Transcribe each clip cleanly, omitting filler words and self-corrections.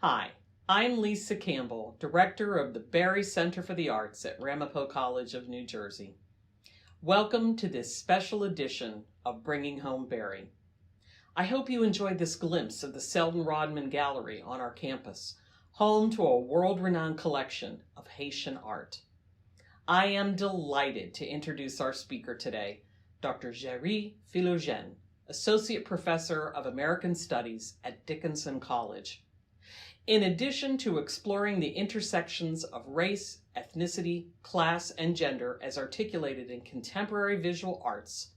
Hi, I'm Lisa Campbell, Director of the Barry Center for the Arts at Ramapo College of New Jersey. Welcome to this special edition of Bringing Home Barry. I hope you enjoyed this glimpse of the Selden Rodman Gallery on our campus, home to a world-renowned collection of Haitian art. I am delighted to introduce our speaker today, Dr. Didier Philogene, Associate Professor of American Studies at Dickinson College. In addition to exploring the intersections of race, ethnicity, class, and gender as articulated in contemporary visual arts,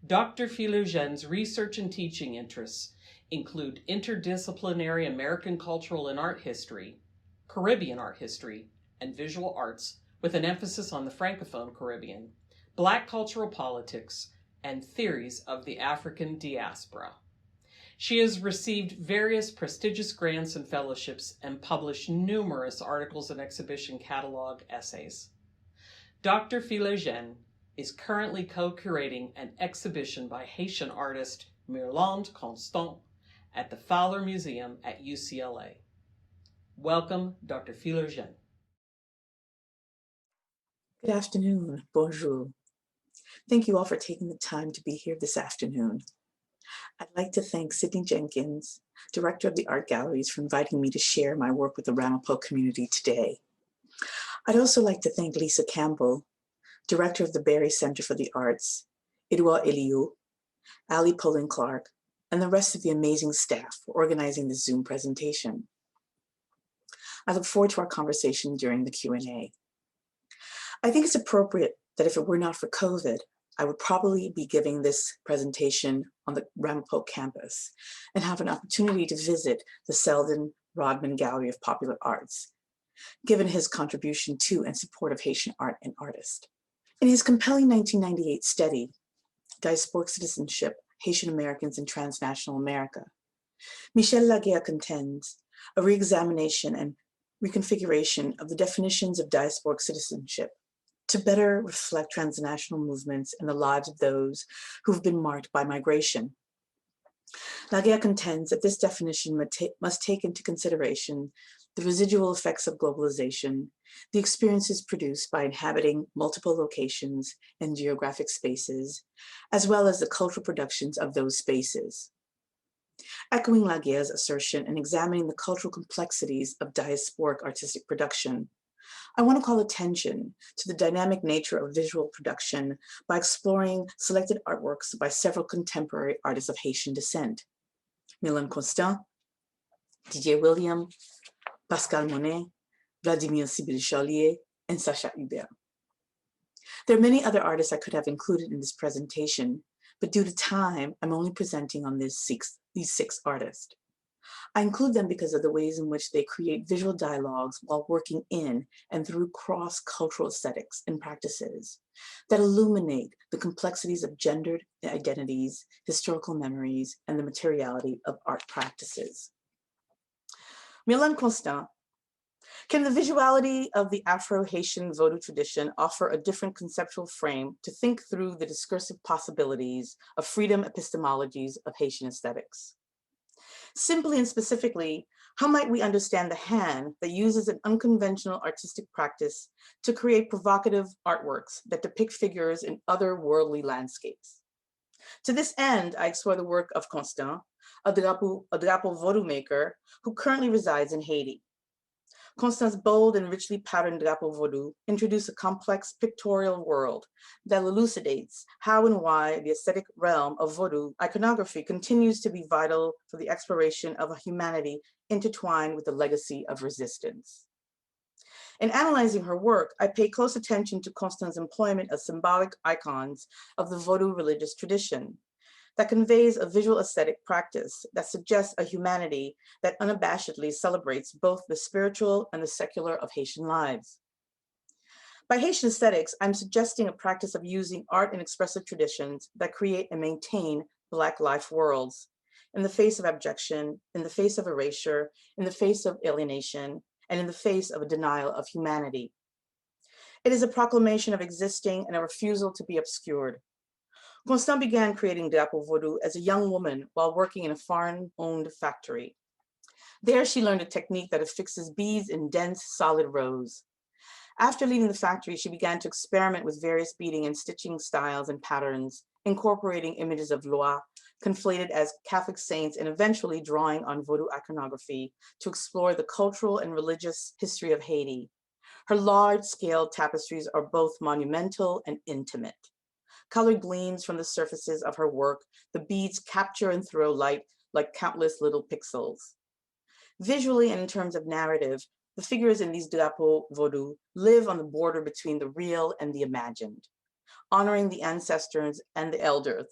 Dr. Philogene's research and teaching interests include interdisciplinary American cultural and art history, Caribbean art history, and visual arts with an emphasis on the Francophone Caribbean, Black cultural politics, and theories of the African diaspora. She has received various prestigious grants and fellowships and published numerous articles and exhibition catalog essays. Dr. Philogene is currently co-curating an exhibition by Haitian artist Myrlande Constant at the Fowler Museum at UCLA. Welcome, Dr. Philogene. Good afternoon. Bonjour. Thank you all for taking the time to be here this afternoon. I'd like to thank Sydney Jenkins, Director of the Art Galleries, for inviting me to share my work with the Ramapo community today. I'd also like to thank Lisa Campbell, Director of the Barry Center for the Arts, Edouard Eliot, Ali Poland-Clark, and the rest of the amazing staff for organizing this Zoom presentation. I look forward to our conversation during the Q&A. I think it's appropriate that if it were not for COVID, I would probably be giving this presentation on the Ramapo campus and have an opportunity to visit the Selden Rodman Gallery of Popular Arts, given his contribution to and support of Haitian art and artists. In his compelling 1998 study, Diasporic Citizenship, Haitian Americans in Transnational America, Michel Laguerre contends a reexamination and reconfiguration of the definitions of diasporic citizenship to better reflect transnational movements and the lives of those who've been marked by migration. Laguerre contends that this definition must take into consideration the residual effects of globalization, the experiences produced by inhabiting multiple locations and geographic spaces, as well as the cultural productions of those spaces. Echoing Laguerre's assertion and examining the cultural complexities of diasporic artistic production, I want to call attention to the dynamic nature of visual production by exploring selected artworks by several contemporary artists of Haitian descent: Myrlande Constant, Didier William, Pascale Monnin, Vladimir Cybil Charlier, and Sacha Huber. There are many other artists I could have included in this presentation, but due to time, I'm only presenting on these six artists. I include them because of the ways in which they create visual dialogues while working in and through cross-cultural aesthetics and practices that illuminate the complexities of gendered identities, historical memories, and the materiality of art practices. Myrlande Constant. Can the visuality of the Afro-Haitian Vodou tradition offer a different conceptual frame to think through the discursive possibilities of freedom epistemologies of Haitian aesthetics? Simply and specifically, how might we understand the hand that uses an unconventional artistic practice to create provocative artworks that depict figures in otherworldly landscapes? To this end, I explore the work of Constant, a drapeau Vodou maker who currently resides in Haiti. Constant's bold and richly patterned drapeau Vodou introduce a complex pictorial world that elucidates how and why the aesthetic realm of Vodou iconography continues to be vital for the exploration of a humanity intertwined with the legacy of resistance. In analyzing her work, I pay close attention to Constant's employment of symbolic icons of the Vodou religious tradition that conveys a visual aesthetic practice that suggests a humanity that unabashedly celebrates both the spiritual and the secular of Haitian lives. By Haitian aesthetics, I'm suggesting a practice of using art and expressive traditions that create and maintain Black life worlds in the face of abjection, in the face of erasure, in the face of alienation, and in the face of a denial of humanity. It is a proclamation of existing and a refusal to be obscured. Constant began creating drapeau Vodou as a young woman while working in a foreign-owned factory. There she learned a technique that affixes beads in dense, solid rows. After leaving the factory, she began to experiment with various beading and stitching styles and patterns, incorporating images of Loa, conflated as Catholic saints, and eventually drawing on Vodou iconography to explore the cultural and religious history of Haiti. Her large-scale tapestries are both monumental and intimate. Color gleams from the surfaces of her work. The beads capture and throw light like countless little pixels. Visually and in terms of narrative, the figures in these drapeaux Vodou live on the border between the real and the imagined, honoring the ancestors and the elders.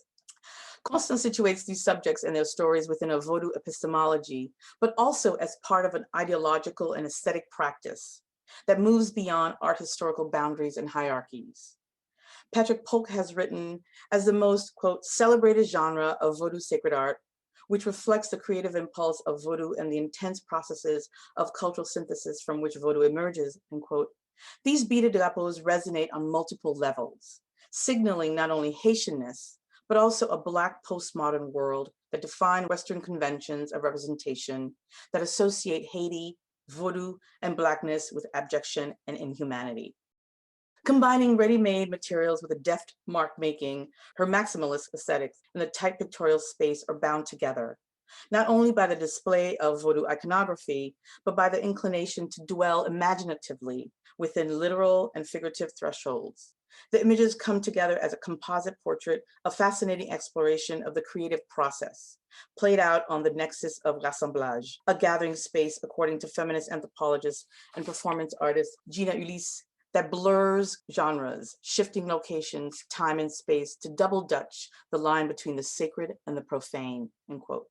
Constant situates these subjects and their stories within a Vodou epistemology, but also as part of an ideological and aesthetic practice that moves beyond art historical boundaries and hierarchies. Patrick Polk has written, as the most, quote, celebrated genre of Vodou sacred art, which reflects the creative impulse of Vodou and the intense processes of cultural synthesis from which Vodou emerges, end quote, these beaded drapeaux resonate on multiple levels, signaling not only Haitianness, but also a Black postmodern world that define Western conventions of representation that associate Haiti, Vodou, and Blackness with abjection and inhumanity. Combining ready-made materials with a deft mark making, her maximalist aesthetics and the tight pictorial space are bound together, not only by the display of Vodou iconography, but by the inclination to dwell imaginatively within literal and figurative thresholds. The images come together as a composite portrait, a fascinating exploration of the creative process, played out on the nexus of rassemblage, a gathering space, according to feminist anthropologist and performance artist Gina Ulysse, that blurs genres, shifting locations, time and space to double Dutch the line between the sacred and the profane, end quote.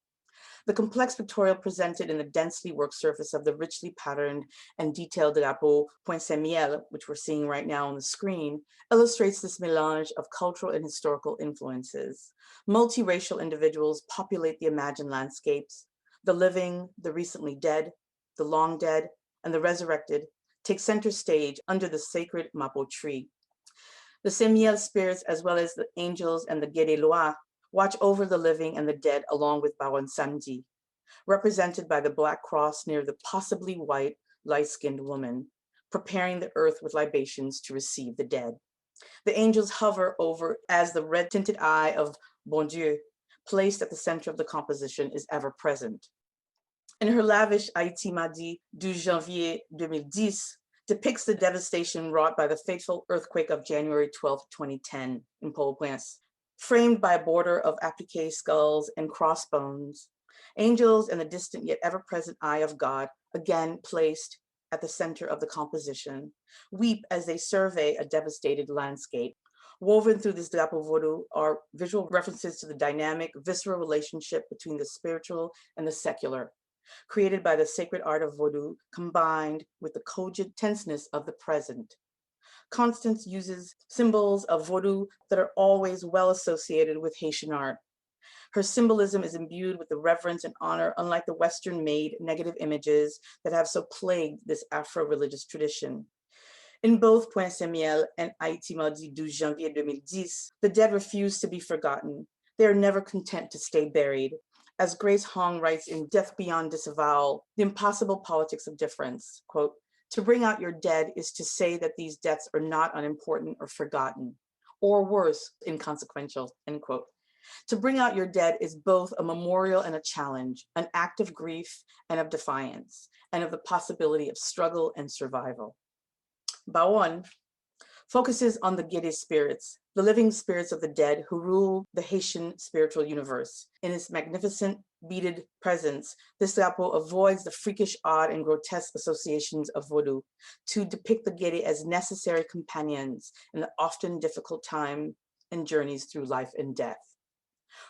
The complex pictorial presented in the densely worked surface of the richly patterned and detailed drapeau Point Saint-Miel, which we're seeing right now on the screen, illustrates this melange of cultural and historical influences. Multiracial individuals populate the imagined landscapes. The living, the recently dead, the long dead, and the resurrected take center stage under the sacred mapo tree. The Saint-Miel spirits, as well as the angels and the Guédé-Loa, watch over the living and the dead along with Bawan Samedi, represented by the Black cross near the possibly white, light-skinned woman, preparing the earth with libations to receive the dead. The angels hover over as the red-tinted eye of Bon Dieu, placed at the center of the composition, is ever present. In her lavish Haïti Mardi du Janvier 2010, depicts the devastation wrought by the fateful earthquake of January 12, 2010 in Port-au-Prince. Framed by a border of appliqué skulls and crossbones, angels and the distant yet ever-present eye of God, again placed at the center of the composition, weep as they survey a devastated landscape. Woven through this drapeau Vodou are visual references to the dynamic, visceral relationship between the spiritual and the secular, created by the sacred art of Vodou, combined with the cogent tenseness of the present. Constance uses symbols of Vodou that are always well associated with Haitian art. Her symbolism is imbued with the reverence and honor, unlike the Western-made negative images that have so plagued this Afro-religious tradition. In both Point Saint-Miel and Haïti Mardi du Janvier 2010, the dead refuse to be forgotten. They are never content to stay buried. As Grace Hong writes in Death Beyond Disavowal, The Impossible Politics of Difference, quote, to bring out your dead is to say that these deaths are not unimportant or forgotten, or worse, inconsequential, end quote. To bring out your dead is both a memorial and a challenge, an act of grief and of defiance, and of the possibility of struggle and survival. Bawan focuses on the Guédé spirits, the living spirits of the dead who rule the Haitian spiritual universe. In its magnificent beaded presence, this drapeau avoids the freakish, odd, and grotesque associations of Vodou to depict the Guédé as necessary companions in the often difficult time and journeys through life and death.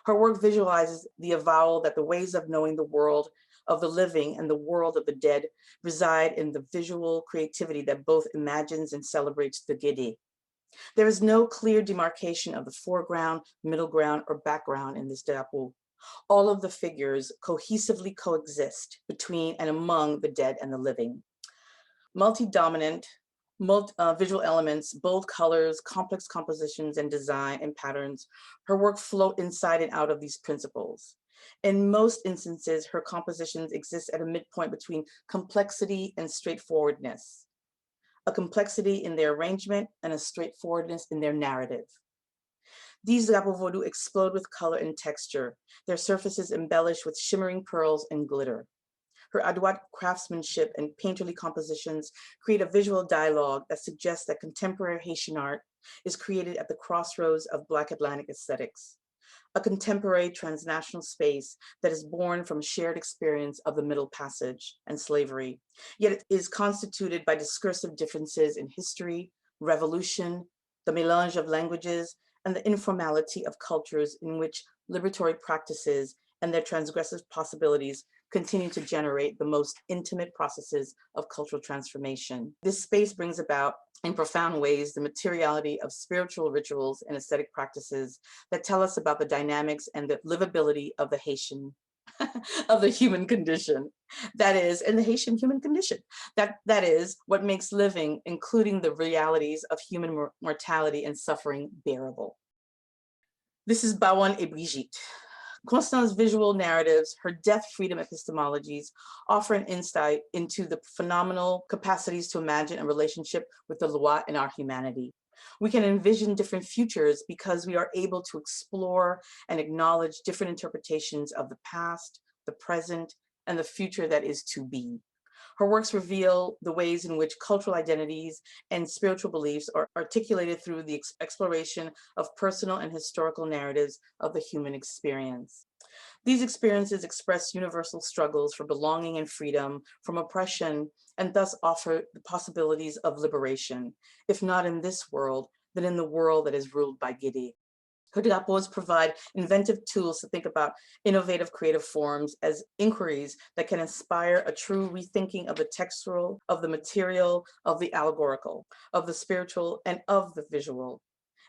Her work visualizes the avowal that the ways of knowing the world of the living and the world of the dead reside in the visual creativity that both imagines and celebrates the Guédé. There is no clear demarcation of the foreground, middle ground, or background in this drapeau. All of the figures cohesively coexist between and among the dead and the living. Multi-dominant, visual elements, bold colors, complex compositions and design and patterns, her work float inside and out of these principles. In most instances, her compositions exist at a midpoint between complexity and straightforwardness, a complexity in their arrangement and a straightforwardness in their narrative. These drapeaux Vodou explode with color and texture, their surfaces embellished with shimmering pearls and glitter. Her adroit craftsmanship and painterly compositions create a visual dialogue that suggests that contemporary Haitian art is created at the crossroads of Black Atlantic aesthetics, a contemporary transnational space that is born from a shared experience of the Middle Passage and slavery, yet it is constituted by discursive differences in history, revolution, the mélange of languages, and the informality of cultures in which liberatory practices and their transgressive possibilities continue to generate the most intimate processes of cultural transformation. This space brings about, in profound ways, the materiality of spiritual rituals and aesthetic practices that tell us about the dynamics and the livability of the Haitian, of the human condition. That is, and the Haitian human condition. That is what makes living, including the realities of human mortality and suffering, bearable. This is Bawan et Brigitte. Constant's visual narratives, her death-freedom epistemologies, offer an insight into the phenomenal capacities to imagine a relationship with the loi and our humanity. We can envision different futures because we are able to explore and acknowledge different interpretations of the past, the present, and the future that is to be. Her works reveal the ways in which cultural identities and spiritual beliefs are articulated through the exploration of personal and historical narratives of the human experience. These experiences express universal struggles for belonging and freedom from oppression, and thus offer the possibilities of liberation, if not in this world, then in the world that is ruled by Gide. Her drapeaux provide inventive tools to think about innovative creative forms as inquiries that can inspire a true rethinking of the textual, of the material, of the allegorical, of the spiritual, and of the visual.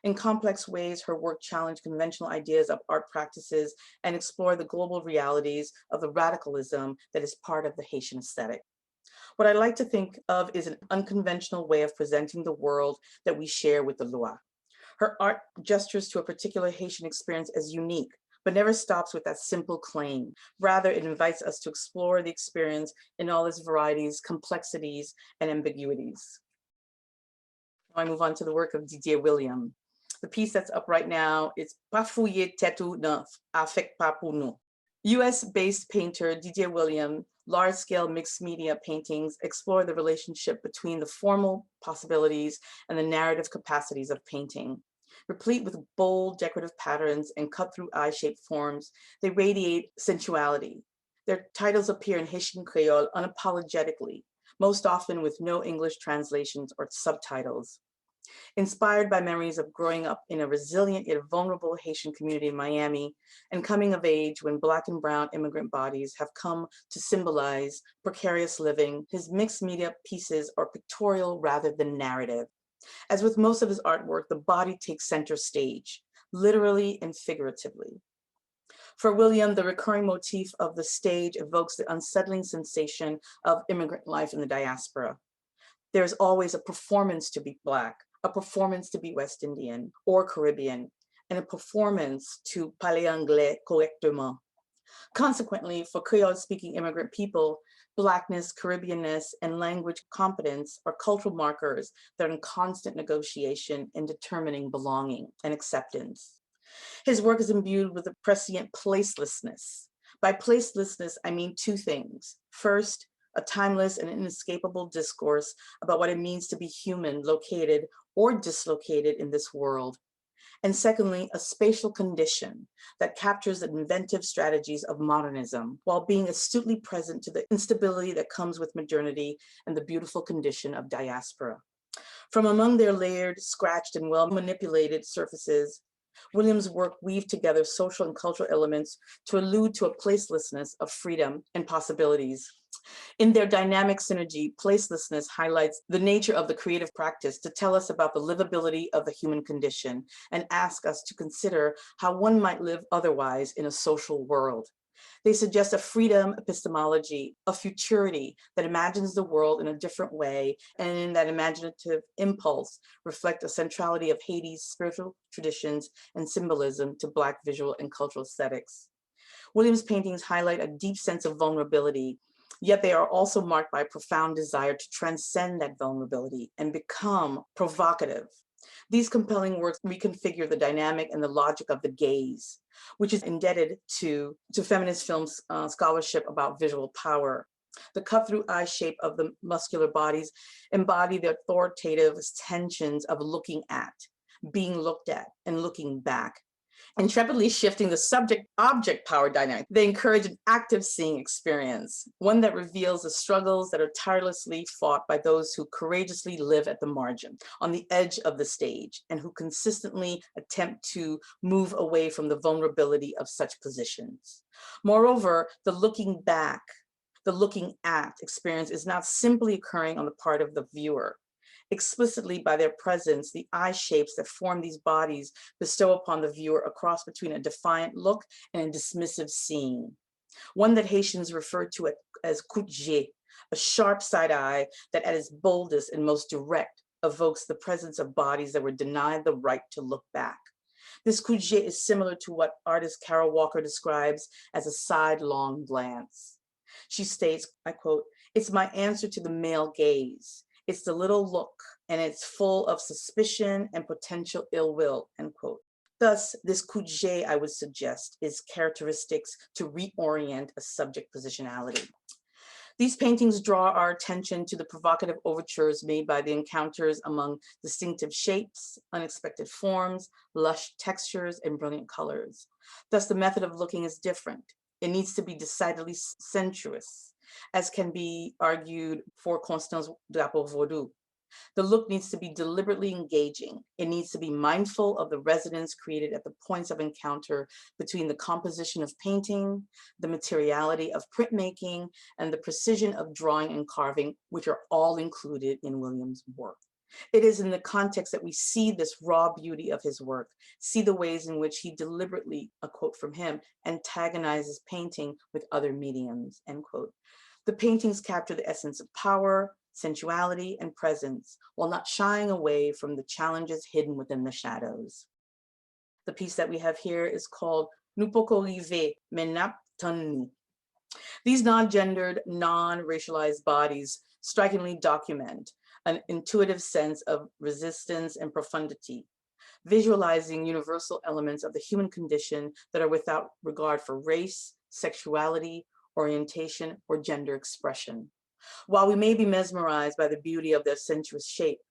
In complex ways, her work challenged conventional ideas of art practices and explore the global realities of the radicalism that is part of the Haitian aesthetic. What I like to think of is an unconventional way of presenting the world that we share with the loi. Her art gestures to a particular Haitian experience as unique, but never stops with that simple claim. Rather, it invites us to explore the experience in all its varieties, complexities, and ambiguities. Now I move on to the work of Didier William. The piece that's up right now is "Pas fouiller tête ou neuf, affect pas pour nous." US-based painter Didier William, large-scale mixed media paintings explore the relationship between the formal possibilities and the narrative capacities of painting. Replete with bold decorative patterns and cut-through eye-shaped forms, they radiate sensuality. Their titles appear in Haitian Creole unapologetically, most often with no English translations or subtitles. Inspired by memories of growing up in a resilient yet vulnerable Haitian community in Miami and coming of age when Black and brown immigrant bodies have come to symbolize precarious living, his mixed media pieces are pictorial rather than narrative. As with most of his artwork, the body takes center stage, literally and figuratively. For William, the recurring motif of the stage evokes the unsettling sensation of immigrant life in the diaspora. There's always a performance to be Black, a performance to be West Indian or Caribbean, and a performance to parler anglais correctement. Consequently, for Creole-speaking immigrant people, Blackness, Caribbeanness, and language competence are cultural markers that are in constant negotiation in determining belonging and acceptance. His work is imbued with a prescient placelessness. By placelessness, I mean two things. First, a timeless and inescapable discourse about what it means to be human, located or dislocated in this world. And secondly, a spatial condition that captures the inventive strategies of modernism while being astutely present to the instability that comes with modernity and the beautiful condition of diaspora. From among their layered, scratched, and well-manipulated surfaces, William's work weaved together social and cultural elements to allude to a placelessness of freedom and possibilities. In their dynamic synergy, placelessness highlights the nature of the creative practice to tell us about the livability of the human condition and ask us to consider how one might live otherwise in a social world. They suggest a freedom epistemology, a futurity that imagines the world in a different way, and in that imaginative impulse reflect a centrality of Haiti's spiritual traditions and symbolism to Black visual and cultural aesthetics. William's paintings highlight a deep sense of vulnerability, yet they are also marked by a profound desire to transcend that vulnerability and become provocative. These compelling works reconfigure the dynamic and the logic of the gaze, which is indebted to feminist film scholarship about visual power. The cut-through eye shape of the muscular bodies embody the authoritative tensions of looking at, being looked at, and looking back. Intrepidly shifting the subject-object power dynamic, they encourage an active seeing experience, one that reveals the struggles that are tirelessly fought by those who courageously live at the margin, on the edge of the stage, and who consistently attempt to move away from the vulnerability of such positions. Moreover, the looking back, the looking at experience is not simply occurring on the part of the viewer. Explicitly by their presence, the eye shapes that form these bodies bestow upon the viewer a cross between a defiant look and a dismissive seeing, one that Haitians refer to as coup d'œil, a sharp side eye that at its boldest and most direct evokes the presence of bodies that were denied the right to look back. This coup d'œil is similar to what artist Carol Walker describes as a sidelong glance. She states, I quote, "It's my answer to the male gaze. It's the little look, and it's full of suspicion and potential ill will," end quote. Thus, this coup d'œil, I would suggest, is characteristics to reorient a subject positionality. These paintings draw our attention to the provocative overtures made by the encounters among distinctive shapes, unexpected forms, lush textures, and brilliant colors. Thus, the method of looking is different. It needs to be decidedly sensuous, as can be argued for Constant's drapeau Vodou. The look needs to be deliberately engaging. It needs to be mindful of the resonance created at the points of encounter between the composition of painting, the materiality of printmaking, and the precision of drawing and carving, which are all included in William's work. It is in the context that we see this raw beauty of his work, see the ways in which he deliberately, a quote from him, antagonizes painting with other mediums, end quote. The paintings capture the essence of power, sensuality, and presence, while not shying away from the challenges hidden within the shadows. The piece that we have here is called "Nou poko rive, men nap tan nou." These non-gendered, non-racialized bodies strikingly document an intuitive sense of resistance and profundity, visualizing universal elements of the human condition that are without regard for race, sexuality, orientation, or gender expression. While we may be mesmerized by the beauty of their sensuous shape,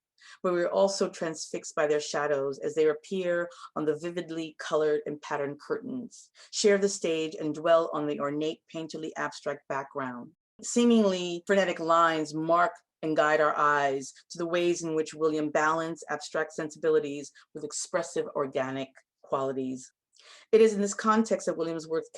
but we are also transfixed by their shadows as they appear on the vividly colored and patterned curtains, share the stage, and dwell on the ornate, painterly abstract background. Seemingly frenetic lines mark and guide our eyes to the ways in which William balanced abstract sensibilities with expressive organic qualities. It is in this context that William's works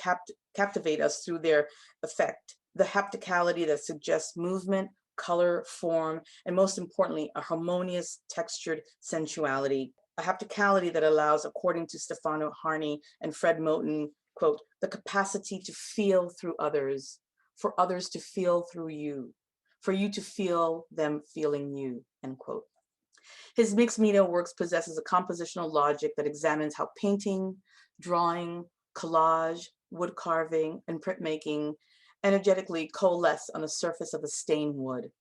captivate us through their effect, the hapticality that suggests movement, color, form, and most importantly, a harmonious textured sensuality, a hapticality that allows, according to Stefano Harney and Fred Moten, quote, "the capacity to feel through others, for others to feel through you, for you to feel them feeling you," end quote. His mixed media works possesses a compositional logic that examines how painting, drawing, collage, wood carving, and printmaking energetically coalesce on the surface of a stained wood.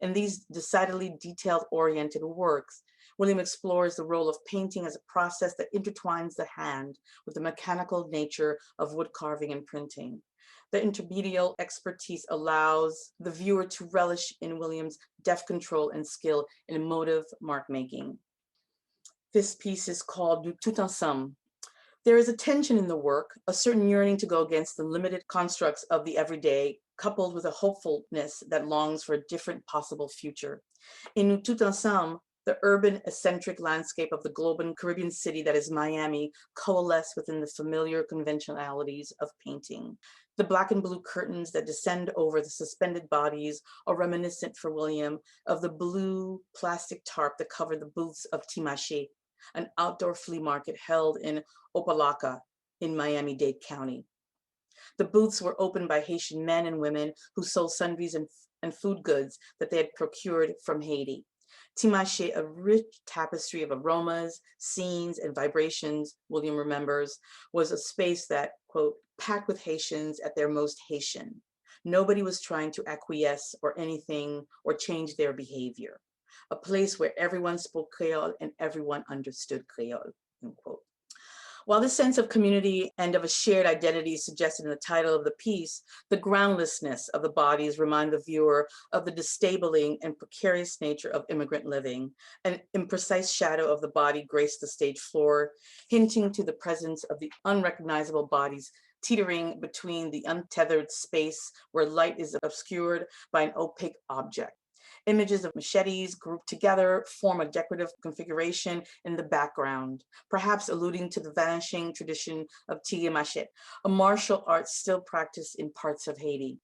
In these decidedly detail-oriented works, William explores the role of painting as a process that intertwines the hand with the mechanical nature of wood carving and printing. The intermedial expertise allows the viewer to relish in William's deft control and skill in emotive mark making. This piece is called "Du tout ensemble." There is a tension in the work, a certain yearning to go against the limited constructs of the everyday, coupled with a hopefulness that longs for a different possible future. In "Du tout ensemble," the urban eccentric landscape of the global Caribbean city that is Miami coalesce within the familiar conventionalities of painting. The black and blue curtains that descend over the suspended bodies are reminiscent for William of the blue plastic tarp that covered the booths of Timache, an outdoor flea market held in Opalaca in Miami-Dade County. The booths were opened by Haitian men and women who sold sundries and food goods that they had procured from Haiti. Timache, a rich tapestry of aromas, scenes, and vibrations, William remembers, was a space that, quote, packed with Haitians at their most Haitian. Nobody was trying to acquiesce or anything or change their behavior. A place where everyone spoke Creole and everyone understood Creole, unquote. While this sense of community and of a shared identity suggested in the title of the piece, the groundlessness of the bodies remind the viewer of the disabling and precarious nature of immigrant living. An imprecise shadow of the body graced the stage floor, hinting to the presence of the unrecognizable bodies teetering between the untethered space where light is obscured by an opaque object. Images of machetes grouped together form a decorative configuration in the background, perhaps alluding to the vanishing tradition of tigre machete, a martial art still practiced in parts of Haiti.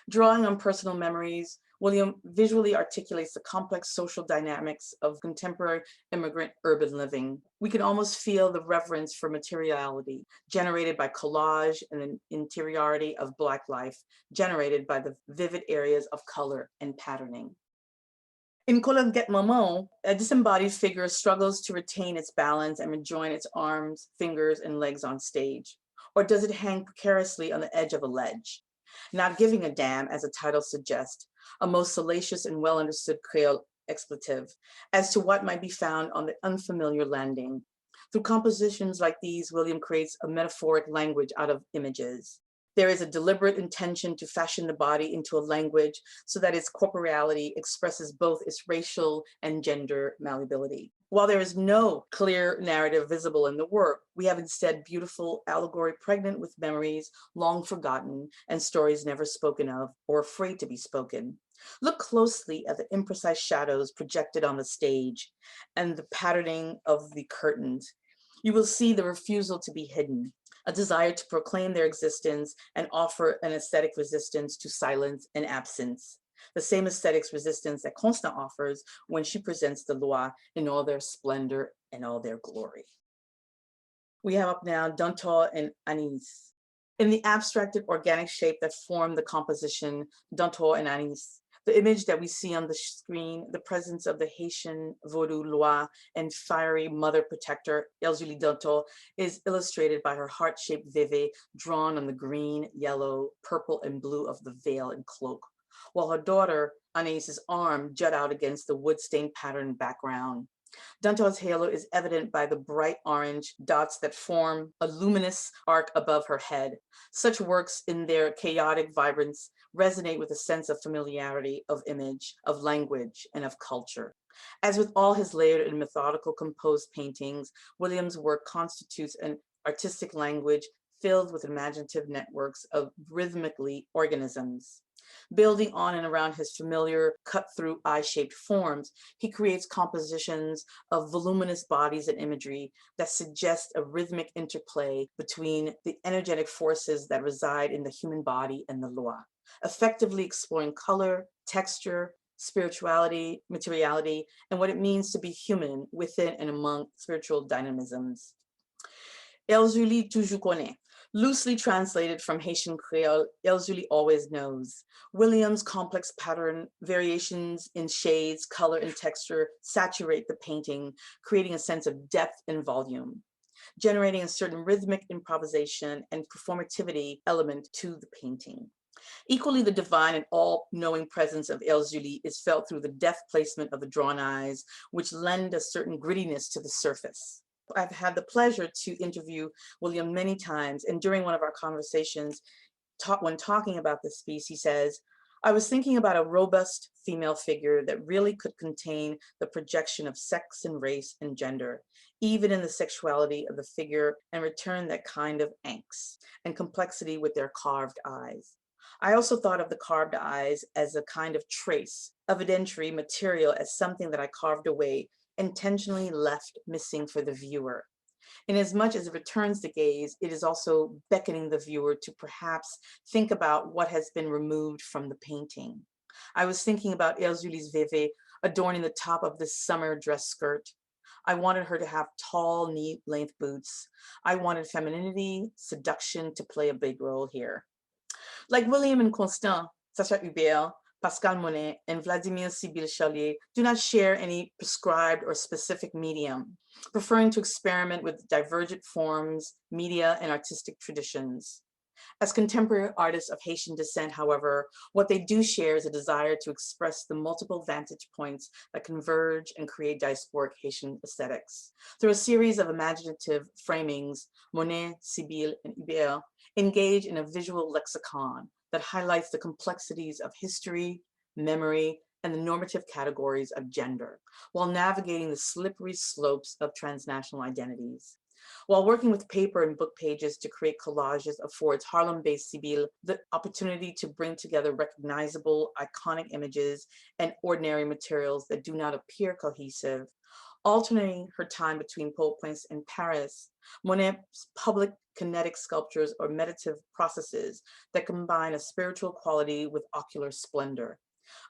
Drawing on personal memories, William visually articulates the complex social dynamics of contemporary immigrant urban living. We can almost feel the reverence for materiality generated by collage and the interiority of Black life generated by the vivid areas of color and patterning. In Colonquête Moment, a disembodied figure struggles to retain its balance and rejoin its arms, fingers, and legs on stage. Or does it hang precariously on the edge of a ledge? Not giving a damn, as the title suggests, a most salacious and well-understood Creole expletive, as to what might be found on the unfamiliar landing. Through compositions like these, William creates a metaphoric language out of images. There is a deliberate intention to fashion the body into a language so that its corporeality expresses both its racial and gender malleability. While there is no clear narrative visible in the work, we have instead beautiful allegory pregnant with memories long forgotten and stories never spoken of or afraid to be spoken. Look closely at the imprecise shadows projected on the stage and the patterning of the curtains. You will see the refusal to be hidden, a desire to proclaim their existence and offer an aesthetic resistance to silence and absence. The same aesthetics resistance that Constant offers when she presents the Loi in all their splendor and all their glory. We have up now Danton and Anis. In the abstracted organic shape that formed the composition Danton and Anis, the image that we see on the screen, the presence of the Haitian Vodou Loi and fiery mother protector, Erzulie Danton, is illustrated by her heart-shaped veve drawn on the green, yellow, purple, and blue of the veil and cloak, while her daughter, Anaïs's arm, jut out against the wood-stained pattern background. Danton's halo is evident by the bright orange dots that form a luminous arc above her head. Such works in their chaotic vibrance resonate with a sense of familiarity, of image, of language, and of culture. As with all his layered and methodical composed paintings, William's work constitutes an artistic language filled with imaginative networks of rhythmically organisms. Building on and around his familiar cut-through eye-shaped forms, he creates compositions of voluminous bodies and imagery that suggest a rhythmic interplay between the energetic forces that reside in the human body and the Loi, effectively exploring color, texture, spirituality, materiality, and what it means to be human within and among spiritual dynamisms. Erzulie toujours connaît. Loosely translated from Haitian Creole, Erzulie always knows. William's complex pattern, variations in shades, color, and texture saturate the painting, creating a sense of depth and volume, generating a certain rhythmic improvisation and performativity element to the painting. Equally, the divine and all-knowing presence of Erzulie is felt through the deft placement of the drawn eyes, which lend a certain grittiness to the surface. I've had the pleasure to interview William many times, and during one of our conversations, when talking about this piece, he says, I was thinking about a robust female figure that really could contain the projection of sex and race and gender, even in the sexuality of the figure, and return that kind of angst and complexity with their carved eyes. I also thought of the carved eyes as a kind of trace, evidentiary material, as something that I carved away, intentionally left missing for the viewer. Inasmuch as it returns the gaze, it is also beckoning the viewer to perhaps think about what has been removed from the painting. I was thinking about Erzulie's veve adorning the top of this summer dress skirt. I wanted her to have tall, knee-length boots. I wanted femininity, seduction to play a big role here. Like William and Constant, Sacha Huber, Pascale Monnin, and Vladimir Cybil Charlier do not share any prescribed or specific medium, preferring to experiment with divergent forms, media, and artistic traditions. As contemporary artists of Haitian descent, however, what they do share is a desire to express the multiple vantage points that converge and create diasporic Haitian aesthetics. Through a series of imaginative framings, Monnin, Cybil, and Huber engage in a visual lexicon that highlights the complexities of history, memory, and the normative categories of gender, while navigating the slippery slopes of transnational identities. While working with paper and book pages to create collages affords Harlem-based Cybil the opportunity to bring together recognizable, iconic images and ordinary materials that do not appear cohesive. Alternating her time between Port-au-Prince and Paris, Monnin's public kinetic sculptures or meditative processes that combine a spiritual quality with ocular splendor.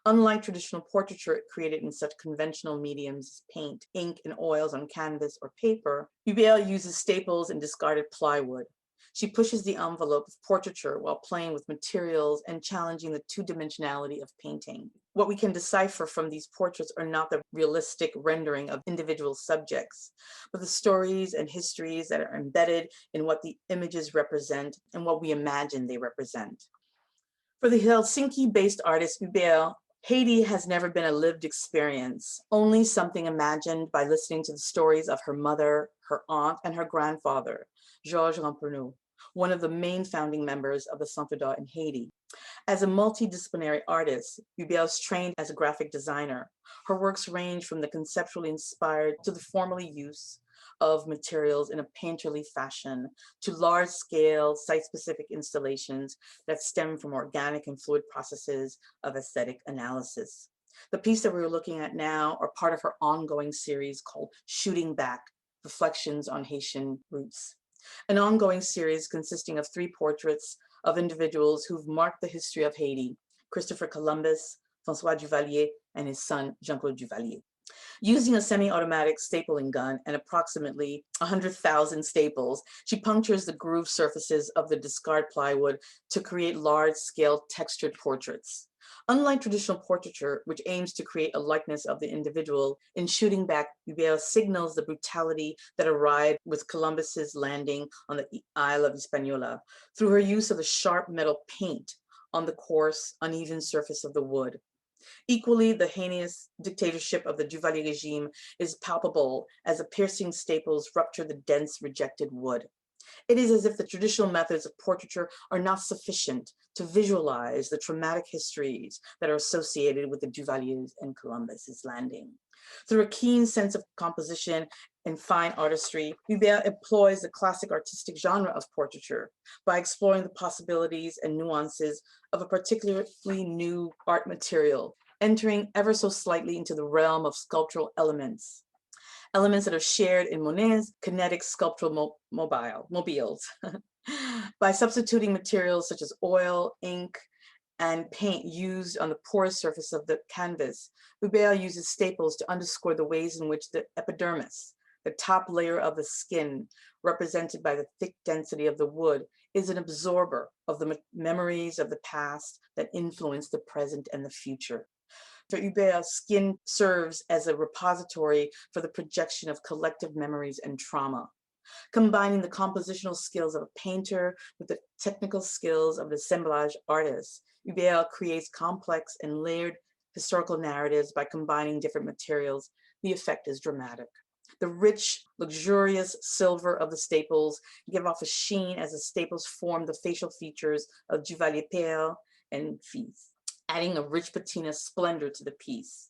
Unlike traditional portraiture created in such conventional mediums as paint, ink, and oils on canvas or paper, Huber uses staples and discarded plywood. She pushes the envelope of portraiture while playing with materials and challenging the two-dimensionality of painting. What we can decipher from these portraits are not the realistic rendering of individual subjects, but the stories and histories that are embedded in what the images represent and what we imagine they represent. For the Helsinki-based artist Huber, Haiti has never been a lived experience, only something imagined by listening to the stories of her mother, her aunt, and her grandfather, Georges Rampernou, one of the main founding members of the Centre d'Art in Haiti. As a multidisciplinary artist, Huber is trained as a graphic designer. Her works range from the conceptually inspired to the formal use of materials in a painterly fashion to large-scale site-specific installations that stem from organic and fluid processes of aesthetic analysis. The piece that we're looking at now are part of her ongoing series called Shooting Back, Reflections on Haitian Roots, an ongoing series consisting of 3 portraits of individuals who've marked the history of Haiti: Christopher Columbus, François Duvalier, and his son, Jean-Claude Duvalier. Using a semi-automatic stapling gun and approximately 100,000 staples, she punctures the grooved surfaces of the discard plywood to create large-scale textured portraits. Unlike traditional portraiture, which aims to create a likeness of the individual, in Shooting Back, Huber signals the brutality that arrived with Columbus's landing on the Isle of Hispaniola through her use of the sharp metal paint on the coarse, uneven surface of the wood. Equally, the heinous dictatorship of the Duvalier regime is palpable as the piercing staples rupture the dense, rejected wood. It is as if the traditional methods of portraiture are not sufficient to visualize the traumatic histories that are associated with the Duvaliers and Columbus's landing. Through a keen sense of composition and fine artistry, Huber employs the classic artistic genre of portraiture by exploring the possibilities and nuances of a particularly new art material, entering ever so slightly into the realm of sculptural elements that are shared in Monnin's kinetic sculptural mobiles. By substituting materials such as oil, ink, and paint used on the porous surface of the canvas, Huber uses staples to underscore the ways in which the epidermis, the top layer of the skin, represented by the thick density of the wood, is an absorber of the memories of the past that influence the present and the future. For Huber, skin serves as a repository for the projection of collective memories and trauma. Combining the compositional skills of a painter with the technical skills of the assemblage artist, Huber creates complex and layered historical narratives by combining different materials. The effect is dramatic. The rich, luxurious silver of the staples give off a sheen as the staples form the facial features of Duvalier Pierre and Fils, adding a rich patina splendor to the piece.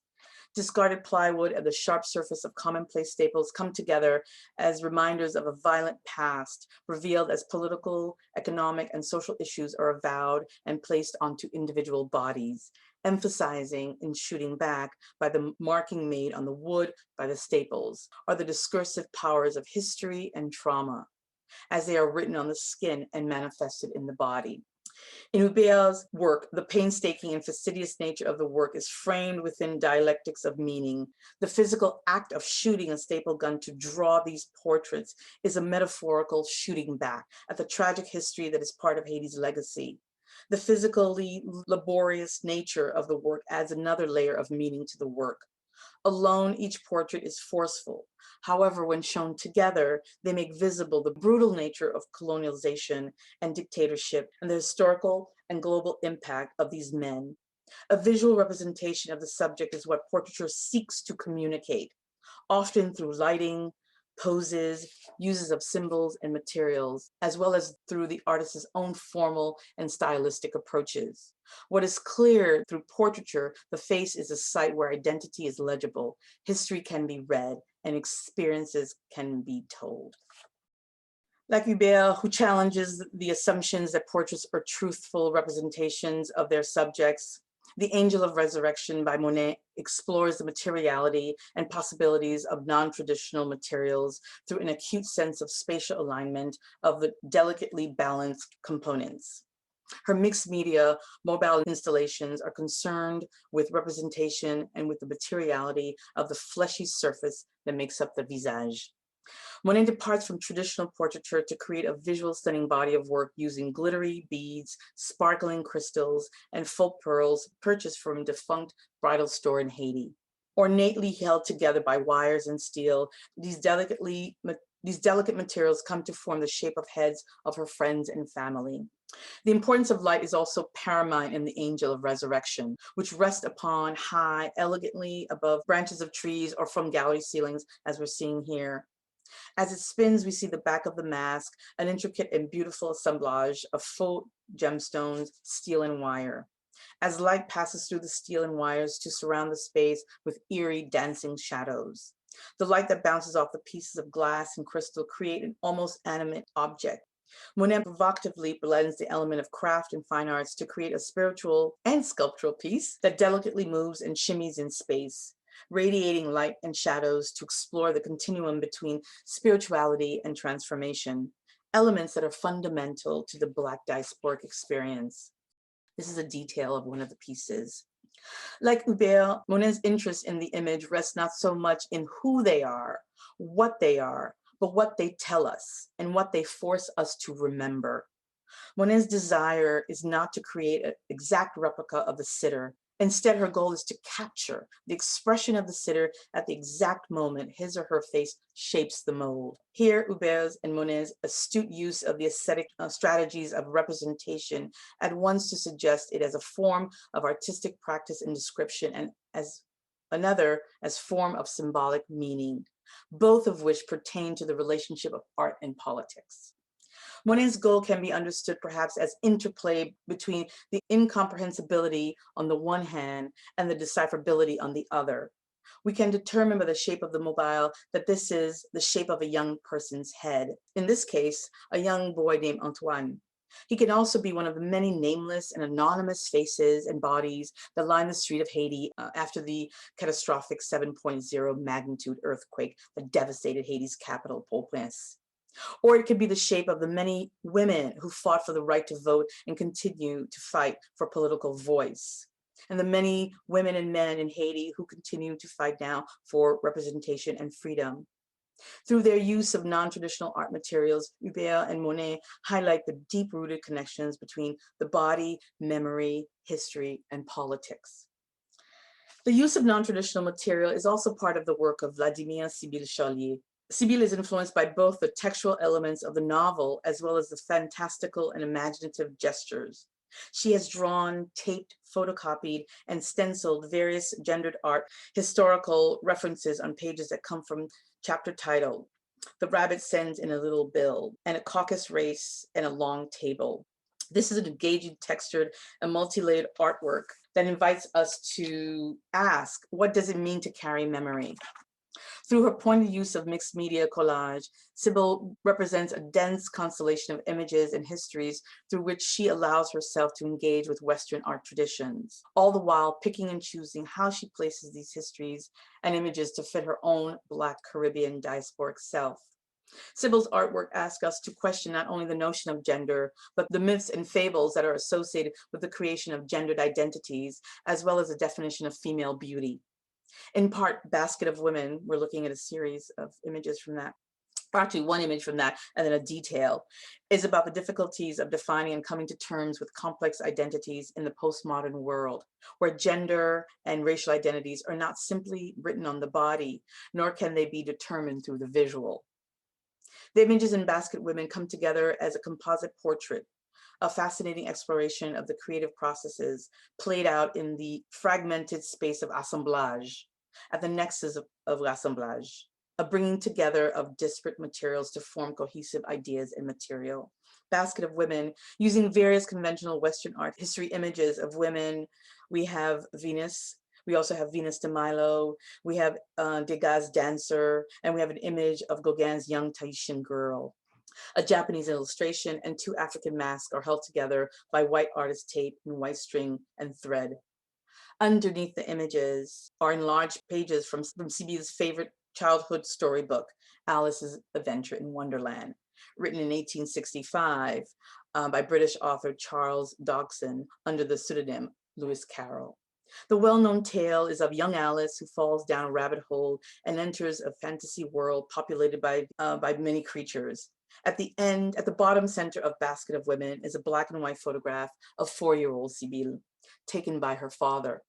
Discarded plywood and the sharp surface of commonplace staples come together as reminders of a violent past, revealed as political, economic, and social issues are avowed and placed onto individual bodies, emphasizing in Shooting Back by the marking made on the wood by the staples, are the discursive powers of history and trauma, as they are written on the skin and manifested in the body. In Huber's work, the painstaking and fastidious nature of the work is framed within dialectics of meaning. The physical act of shooting a staple gun to draw these portraits is a metaphorical shooting back at the tragic history that is part of Haiti's legacy. The physically laborious nature of the work adds another layer of meaning to the work. Alone, each portrait is forceful. However, when shown together, they make visible the brutal nature of colonialization and dictatorship and the historical and global impact of these men. A visual representation of the subject is what portraiture seeks to communicate, often through lighting, poses, uses of symbols and materials, as well as through the artist's own formal and stylistic approaches. What is clear through portraiture, the face is a site where identity is legible, history can be read, and experiences can be told. Like Huber, who challenges the assumptions that portraits are truthful representations of their subjects, The Angel of Resurrection by Monet explores the materiality and possibilities of non-traditional materials through an acute sense of spatial alignment of the delicately balanced components. Her mixed media mobile installations are concerned with representation and with the materiality of the fleshy surface that makes up the visage. Monet departs from traditional portraiture to create a visual stunning body of work using glittery beads, sparkling crystals, and faux pearls purchased from a defunct bridal store in Haiti. Ornately held together by wires and steel, these delicate materials come to form the shape of heads of her friends and family. The importance of light is also paramount in The Angel of Resurrection, which rests upon high, elegantly above branches of trees or from gallery ceilings, as we're seeing here. As it spins, we see the back of the mask, an intricate and beautiful assemblage of faux gemstones, steel and wire. As light passes through the steel and wires to surround the space with eerie dancing shadows. The light that bounces off the pieces of glass and crystal create an almost animate object. Monet provocatively blends the element of craft and fine arts to create a spiritual and sculptural piece that delicately moves and shimmies in space, radiating light and shadows to explore the continuum between spirituality and transformation, elements that are fundamental to the Black diasporic experience. This is a detail of one of the pieces. Like Huber, Monet's interest in the image rests not so much in who they are, what they are, but what they tell us and what they force us to remember. Monet's desire is not to create an exact replica of the sitter. Instead, her goal is to capture the expression of the sitter at the exact moment his or her face shapes the mold. Here, Huber's and Monet's astute use of the aesthetic strategies of representation at once to suggest it as a form of artistic practice and description, and as another as form of symbolic meaning, both of which pertain to the relationship of art and politics. Monet's goal can be understood perhaps as interplay between the incomprehensibility on the one hand and the decipherability on the other. We can determine by the shape of the mobile that this is the shape of a young person's head. In this case, a young boy named Antoine. He can also be one of the many nameless and anonymous faces and bodies that line the street of Haiti after the catastrophic 7.0 magnitude earthquake that devastated Haiti's capital, Port-au-Prince. Or it could be the shape of the many women who fought for the right to vote and continue to fight for political voice, and the many women and men in Haiti who continue to fight now for representation and freedom. Through their use of non-traditional art materials, Huber and Monet highlight the deep-rooted connections between the body, memory, history, and politics. The use of non-traditional material is also part of the work of Vladimir Cybil Charlier. Cybil is influenced by both the textual elements of the novel as well as the fantastical and imaginative gestures. She has drawn, taped, photocopied, and stenciled various gendered art historical references on pages that come from chapter title, "The Rabbit Sends in a Little Bill," and "A Caucasus Race and a Long Table." This is an engaging, textured, and multi-layered artwork that invites us to ask, what does it mean to carry memory? Through her pointed use of mixed media collage, Cybil represents a dense constellation of images and histories through which she allows herself to engage with Western art traditions, all the while picking and choosing how she places these histories and images to fit her own Black Caribbean diasporic self. Cybil's artwork asks us to question not only the notion of gender, but the myths and fables that are associated with the creation of gendered identities, as well as the definition of female beauty. In part, Basket of Women, we're looking at a series of images from that, or actually one image from that, and then a detail, is about the difficulties of defining and coming to terms with complex identities in the postmodern world, where gender and racial identities are not simply written on the body, nor can they be determined through the visual. The images in Basket Women come together as a composite portrait, a fascinating exploration of the creative processes played out in the fragmented space of assemblage, at the nexus of l'assemblage, a bringing together of disparate materials to form cohesive ideas and material. Basket of Women, using various conventional Western art history images of women. We have Venus. We also have Venus de Milo, we have Degas' Dancer, and we have an image of Gauguin's young Tahitian girl. A Japanese illustration and two African masks are held together by white artist tape and white string and thread. Underneath the images are enlarged pages from Cybil's favorite childhood storybook, Alice's Adventure in Wonderland, written in 1865 by British author Charles Dodgson under the pseudonym Lewis Carroll. The well-known tale is of young Alice who falls down a rabbit hole and enters a fantasy world populated by many creatures. At the bottom center of Basket of Women is a black and white photograph of 4-year-old Cybil, taken by her father.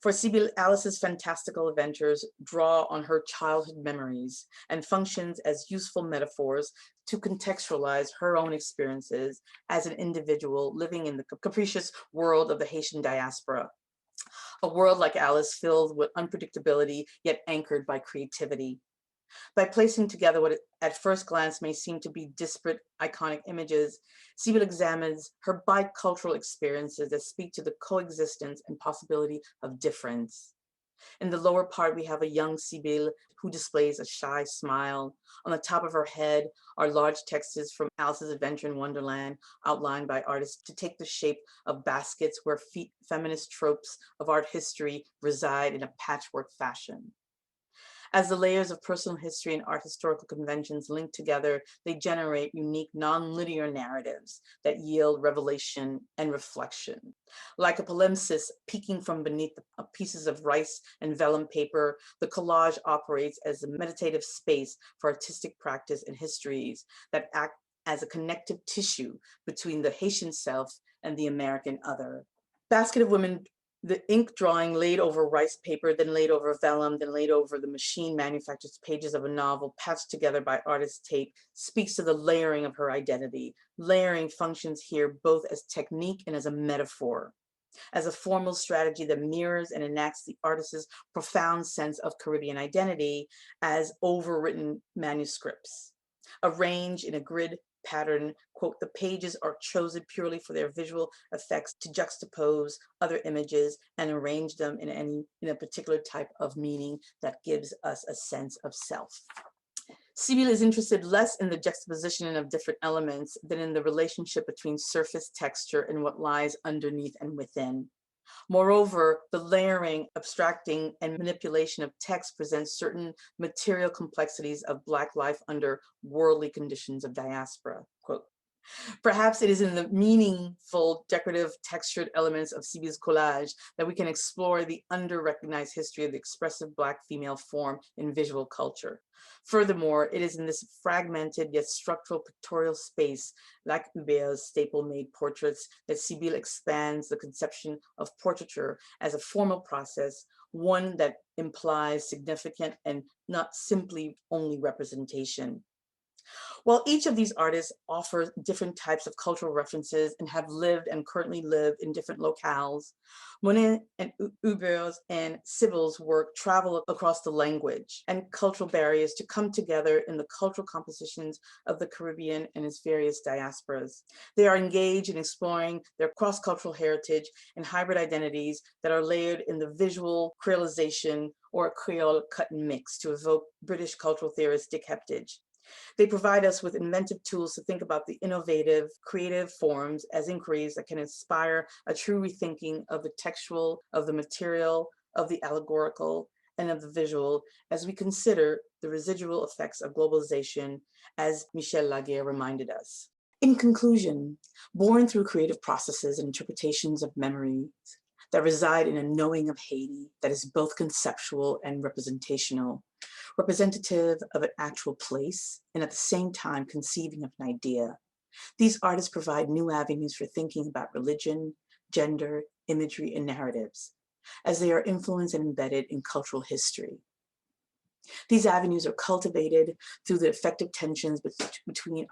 For Cybil, Alice's fantastical adventures draw on her childhood memories and functions as useful metaphors to contextualize her own experiences as an individual living in the capricious world of the Haitian diaspora. A world like Alice filled with unpredictability, yet anchored by creativity. By placing together what at first glance may seem to be disparate iconic images, Cybil examines her bicultural experiences that speak to the coexistence and possibility of difference. In the lower part, we have a young Cybil who displays a shy smile. On the top of her head are large texts from Alice's Adventure in Wonderland, outlined by artists to take the shape of baskets where feminist tropes of art history reside in a patchwork fashion. As the layers of personal history and art historical conventions link together, they generate unique non-linear narratives that yield revelation and reflection. Like a palimpsest peeking from beneath the pieces of rice and vellum paper, the collage operates as a meditative space for artistic practice and histories that act as a connective tissue between the Haitian self and the American other. Basket of Women, the ink drawing laid over rice paper, then laid over vellum, then laid over the machine manufactured pages of a novel patched together by artist tape, speaks to the layering of her identity. Layering functions here both as technique and as a metaphor, as a formal strategy that mirrors and enacts the artist's profound sense of Caribbean identity as overwritten manuscripts. Arranged in a grid pattern, quote, the pages are chosen purely for their visual effects to juxtapose other images and arrange them in a particular type of meaning that gives us a sense of self. Cybil is interested less in the juxtaposition of different elements than in the relationship between surface texture and what lies underneath and within. Moreover, the layering, abstracting, and manipulation of text presents certain material complexities of Black life under worldly conditions of diaspora. Quote, perhaps it is in the meaningful, decorative, textured elements of Cybil's collage that we can explore the under-recognized history of the expressive Black female form in visual culture. Furthermore, it is in this fragmented yet structural pictorial space, like Huber's staple-made portraits, that Cybil expands the conception of portraiture as a formal process, one that implies significant and not simply only representation. While each of these artists offers different types of cultural references and have lived and currently live in different locales, Monnin and Huber's and Cybil's work travel across the language and cultural barriers to come together in the cultural compositions of the Caribbean and its various diasporas. They are engaged in exploring their cross-cultural heritage and hybrid identities that are layered in the visual creolization or a Creole cut and mix, to evoke British cultural theorist Dick Heptage. They provide us with inventive tools to think about the innovative, creative forms as inquiries that can inspire a true rethinking of the textual, of the material, of the allegorical, and of the visual as we consider the residual effects of globalization, as Michel Laguerre reminded us. In conclusion, born through creative processes and interpretations of memories that reside in a knowing of Haiti that is both conceptual and representational, representative of an actual place, and at the same time conceiving of an idea, these artists provide new avenues for thinking about religion, gender, imagery, and narratives, as they are influenced and embedded in cultural history. These avenues are cultivated through the effective tensions between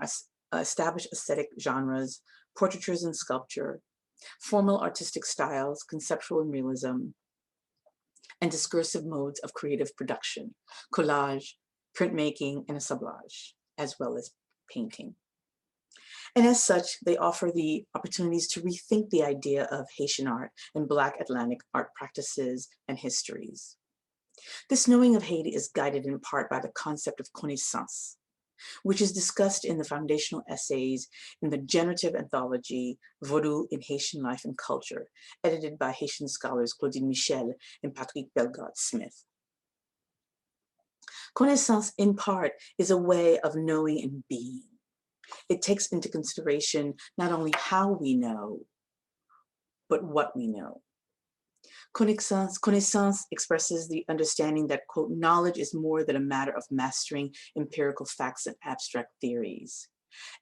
established aesthetic genres, portraitures and sculpture, formal artistic styles, conceptual and realism, and discursive modes of creative production, collage, printmaking, and assemblage, as well as painting. And as such, they offer the opportunities to rethink the idea of Haitian art and Black Atlantic art practices and histories. This knowing of Haiti is guided in part by the concept of connaissance, which is discussed in the foundational essays in the generative anthology Vodou in Haitian Life and Culture, edited by Haitian scholars Claudine Michel and Patrick Bellegarde-Smith. Connaissance, in part, is a way of knowing and being. It takes into consideration not only how we know, but what we know. Connaissance expresses the understanding that, quote, knowledge is more than a matter of mastering empirical facts and abstract theories.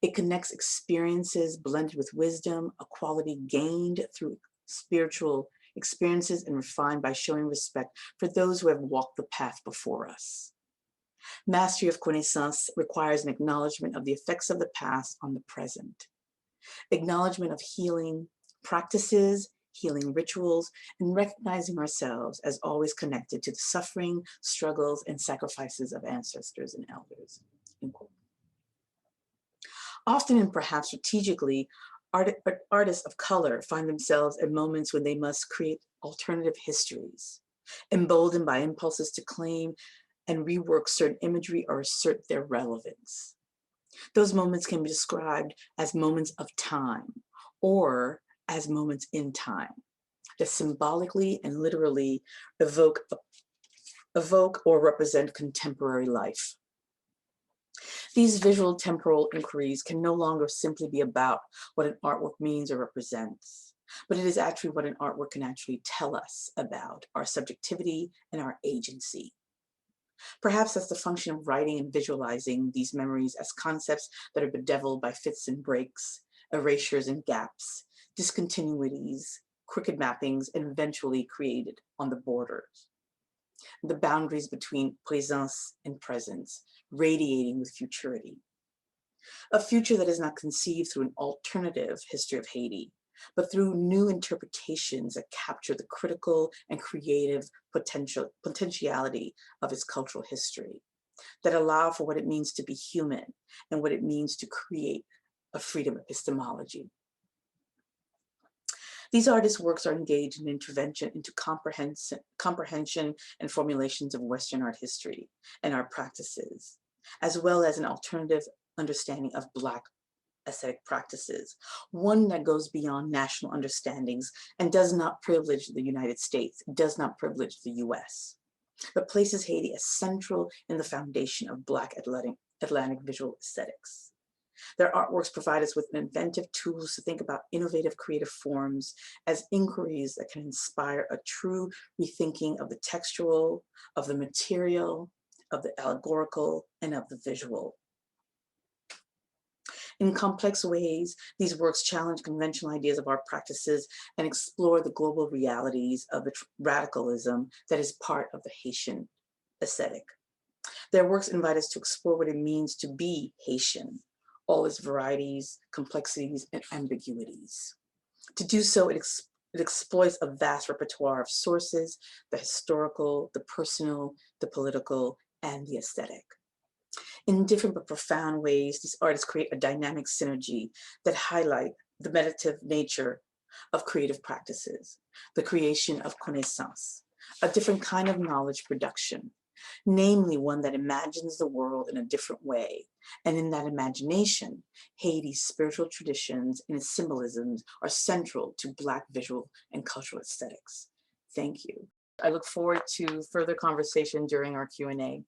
It connects experiences blended with wisdom, a quality gained through spiritual experiences and refined by showing respect for those who have walked the path before us. Mastery of connaissance requires an acknowledgement of the effects of the past on the present, acknowledgement of healing practices, healing rituals, and recognizing ourselves as always connected to the suffering, struggles, and sacrifices of ancestors and elders. Often and perhaps strategically, artists of color find themselves at moments when they must create alternative histories, emboldened by impulses to claim and rework certain imagery or assert their relevance. Those moments can be described as moments of time or as moments in time that symbolically and literally evoke or represent contemporary life. These visual temporal inquiries can no longer simply be about what an artwork means or represents, but it is actually what an artwork can actually tell us about our subjectivity and our agency. Perhaps that's the function of writing and visualizing these memories as concepts that are bedeviled by fits and breaks, erasures and gaps, discontinuities, crooked mappings, and eventually created on the borders. The boundaries between présence and presence, radiating with futurity. A future that is not conceived through an alternative history of Haiti, but through new interpretations that capture the critical and creative potentiality of its cultural history, that allow for what it means to be human and what it means to create a freedom epistemology. These artists' works are engaged in intervention into comprehension and formulations of Western art history and art practices, as well as an alternative understanding of Black aesthetic practices, one that goes beyond national understandings and does not privilege the United States, does not privilege the US, but places Haiti as central in the foundation of Black Atlantic visual aesthetics. Their artworks provide us with inventive tools to think about innovative creative forms as inquiries that can inspire a true rethinking of the textual, of the material, of the allegorical, and of the visual. In complex ways, these works challenge conventional ideas of art practices and explore the global realities of the radicalism that is part of the Haitian aesthetic. Their works invite us to explore what it means to be Haitian, all its varieties, complexities, and ambiguities. To do so, it exploits a vast repertoire of sources, the historical, the personal, the political, and the aesthetic. In different but profound ways, these artists create a dynamic synergy that highlight the meditative nature of creative practices, the creation of connaissance, a different kind of knowledge production, namely one that imagines the world in a different way. And in that imagination, Haiti's spiritual traditions and its symbolisms are central to Black visual and cultural aesthetics. Thank you. I look forward to further conversation during our Q&A.